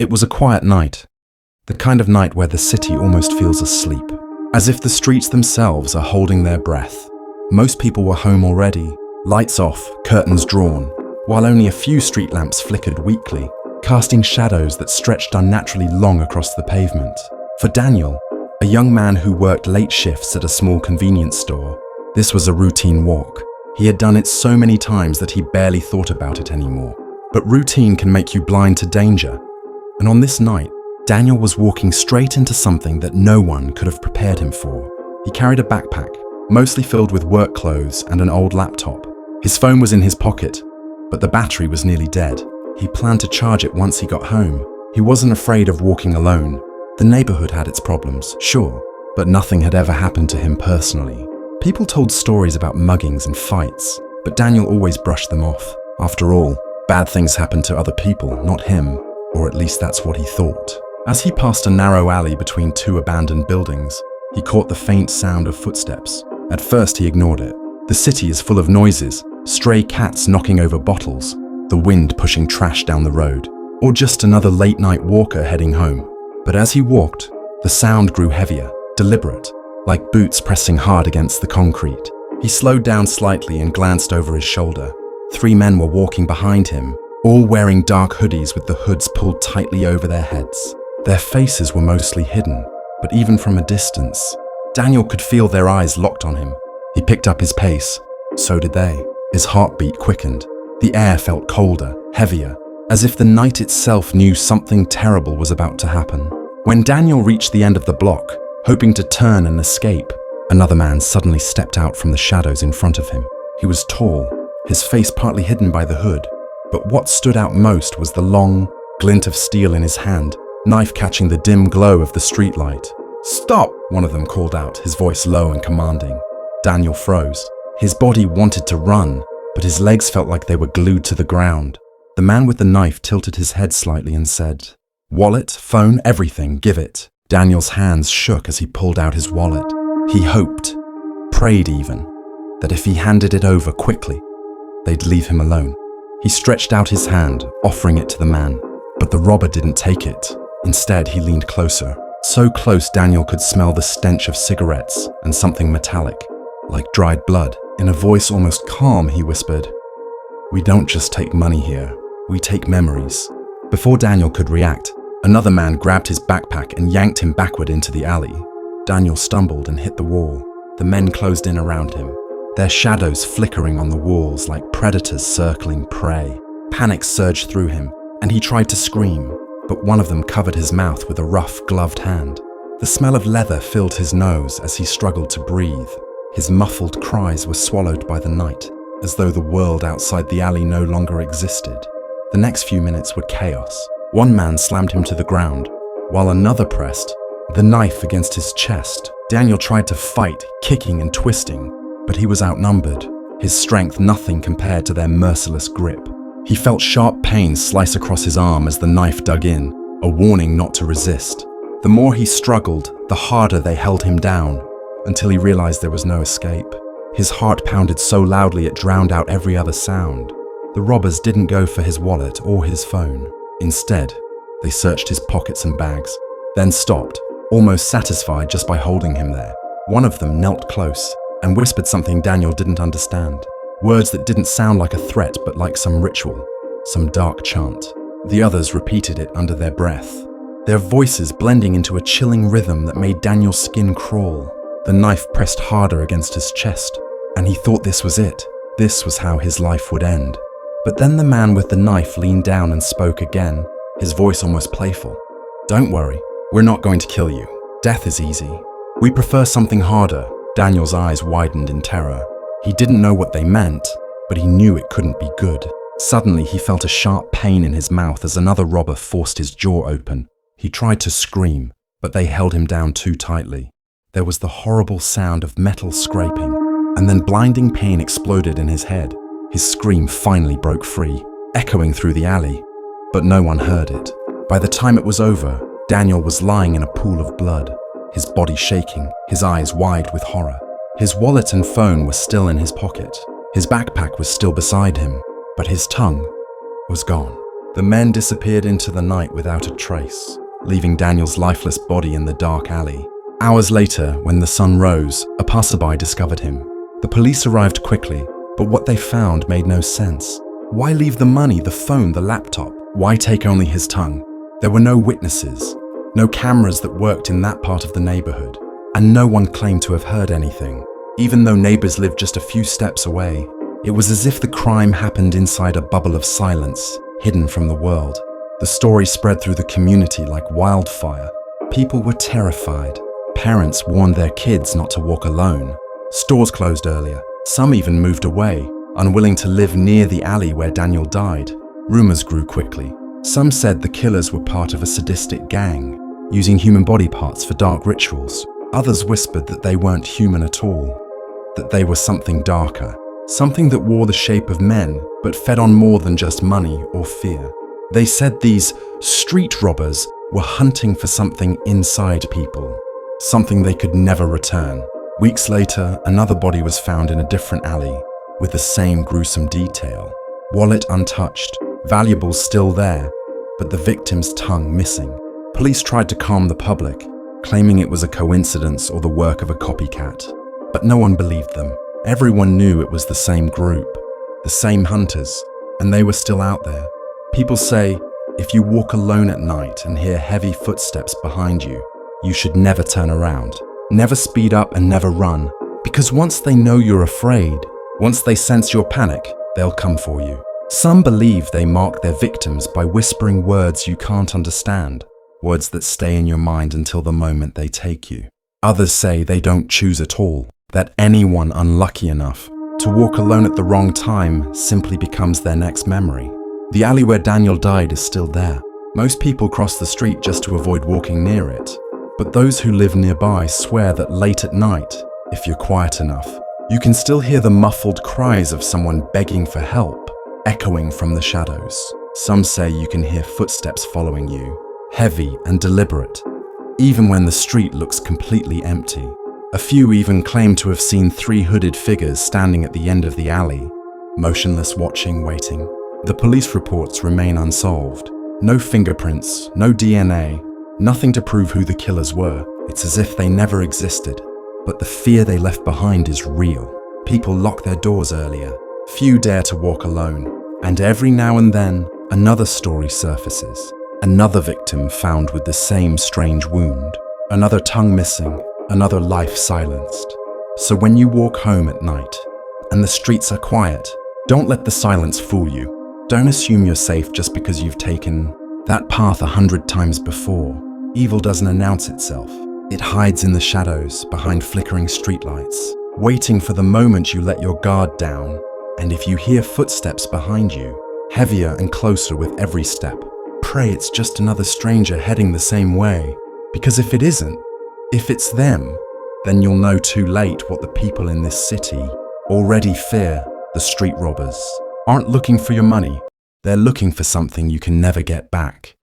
It was a quiet night, the kind of night where the city almost feels asleep, as if the streets themselves are holding their breath. Most people were home already, lights off, curtains drawn, while only a few street lamps flickered weakly, casting shadows that stretched unnaturally long across the pavement. For Daniel, a young man who worked late shifts at a small convenience store, this was a routine walk. He had done it so many times that he barely thought about it anymore. But routine can make you blind to danger. And on this night, Daniel was walking straight into something that no one could have prepared him for. He carried a backpack, mostly filled with work clothes and an old laptop. His phone was in his pocket, but the battery was nearly dead. He planned to charge it once he got home. He wasn't afraid of walking alone. The neighborhood had its problems, sure, but nothing had ever happened to him personally. People told stories about muggings and fights, but Daniel always brushed them off. After all, bad things happen to other people, not him, or at least that's what he thought. As he passed a narrow alley between two abandoned buildings, he caught the faint sound of footsteps. At first he ignored it. The city is full of noises, stray cats knocking over bottles, the wind pushing trash down the road, or just another late-night walker heading home. But as he walked, the sound grew heavier, deliberate, like boots pressing hard against the concrete. He slowed down slightly and glanced over his shoulder. 3 men were walking behind him, all wearing dark hoodies with the hoods pulled tightly over their heads. Their faces were mostly hidden, but even from a distance, Daniel could feel their eyes locked on him. He picked up his pace. So did they. His heartbeat quickened. The air felt colder, heavier, as if the night itself knew something terrible was about to happen. When Daniel reached the end of the block, hoping to turn and escape, another man suddenly stepped out from the shadows in front of him. He was tall, his face partly hidden by the hood, but what stood out most was the long glint of steel in his hand, knife catching the dim glow of the streetlight. "Stop!" one of them called out, his voice low and commanding. Daniel froze. His body wanted to run, but his legs felt like they were glued to the ground. The man with the knife tilted his head slightly and said, "Wallet, phone, everything, give it." Daniel's hands shook as he pulled out his wallet. He hoped, prayed even, that if he handed it over quickly, they'd leave him alone. He stretched out his hand, offering it to the man, but the robber didn't take it. Instead, he leaned closer, so close Daniel could smell the stench of cigarettes and something metallic, like dried blood. In a voice almost calm, he whispered, "We don't just take money here, we take memories." Before Daniel could react, another man grabbed his backpack and yanked him backward into the alley. Daniel stumbled and hit the wall. The men closed in around him, their shadows flickering on the walls like predators circling prey. Panic surged through him, and he tried to scream, but one of them covered his mouth with a rough, gloved hand. The smell of leather filled his nose as he struggled to breathe. His muffled cries were swallowed by the night, as though the world outside the alley no longer existed. The next few minutes were chaos. One man slammed him to the ground, while another pressed the knife against his chest. Daniel tried to fight, kicking and twisting, but he was outnumbered, his strength nothing compared to their merciless grip. He felt sharp pain slice across his arm as the knife dug in, a warning not to resist. The more he struggled, the harder they held him down, until he realized there was no escape. His heart pounded so loudly it drowned out every other sound. The robbers didn't go for his wallet or his phone. Instead, they searched his pockets and bags, then stopped, almost satisfied just by holding him there. One of them knelt close and whispered something Daniel didn't understand. Words that didn't sound like a threat but like some ritual, some dark chant. The others repeated it under their breath, their voices blending into a chilling rhythm that made Daniel's skin crawl. The knife pressed harder against his chest, and he thought this was it. This was how his life would end. But then the man with the knife leaned down and spoke again, his voice almost playful. "Don't worry, we're not going to kill you. Death is easy. We prefer something harder." Daniel's eyes widened in terror. He didn't know what they meant, but he knew it couldn't be good. Suddenly, he felt a sharp pain in his mouth as another robber forced his jaw open. He tried to scream, but they held him down too tightly. There was the horrible sound of metal scraping, and then blinding pain exploded in his head. His scream finally broke free, echoing through the alley, but no one heard it. By the time it was over, Daniel was lying in a pool of blood, his body shaking, his eyes wide with horror. His wallet and phone were still in his pocket. His backpack was still beside him, but his tongue was gone. The men disappeared into the night without a trace, leaving Daniel's lifeless body in the dark alley. Hours later, when the sun rose, a passerby discovered him. The police arrived quickly, but what they found made no sense. Why leave the money, the phone, the laptop? Why take only his tongue? There were no witnesses, no cameras that worked in that part of the neighborhood, and no one claimed to have heard anything. Even though neighbors lived just a few steps away, it was as if the crime happened inside a bubble of silence, hidden from the world. The story spread through the community like wildfire. People were terrified. Parents warned their kids not to walk alone. Stores closed earlier. Some even moved away, unwilling to live near the alley where Daniel died. Rumors grew quickly. Some said the killers were part of a sadistic gang, using human body parts for dark rituals. Others whispered that they weren't human at all, that they were something darker, something that wore the shape of men but fed on more than just money or fear. They said these street robbers were hunting for something inside people, something they could never return. Weeks later, another body was found in a different alley with the same gruesome detail. Wallet untouched, valuables still there, but the victim's tongue missing. Police tried to calm the public, claiming it was a coincidence or the work of a copycat. But no one believed them. Everyone knew it was the same group, the same hunters, and they were still out there. People say, if you walk alone at night and hear heavy footsteps behind you, you should never turn around. Never speed up and never run, because once they know you're afraid, once they sense your panic, they'll come for you. Some believe they mark their victims by whispering words you can't understand, words that stay in your mind until the moment they take you. Others say they don't choose at all, that anyone unlucky enough to walk alone at the wrong time simply becomes their next memory. The alley where Daniel died is still there. Most people cross the street just to avoid walking near it. But those who live nearby swear that late at night, if you're quiet enough, you can still hear the muffled cries of someone begging for help, echoing from the shadows. Some say you can hear footsteps following you, heavy and deliberate, even when the street looks completely empty. A few even claim to have seen 3 hooded figures standing at the end of the alley, motionless, watching, waiting. The police reports remain unsolved. No fingerprints, no DNA, nothing to prove who the killers were. It's as if they never existed. But the fear they left behind is real. People lock their doors earlier. Few dare to walk alone. And every now and then, another story surfaces. Another victim found with the same strange wound. Another tongue missing. Another life silenced. So when you walk home at night, and the streets are quiet, don't let the silence fool you. Don't assume you're safe just because you've taken that path 100 times before. Evil doesn't announce itself. It hides in the shadows, behind flickering streetlights, waiting for the moment you let your guard down. And if you hear footsteps behind you, heavier and closer with every step, pray it's just another stranger heading the same way. Because if it isn't, if it's them, then you'll know too late what the people in this city already fear. The street robbers aren't looking for your money. They're looking for something you can never get back.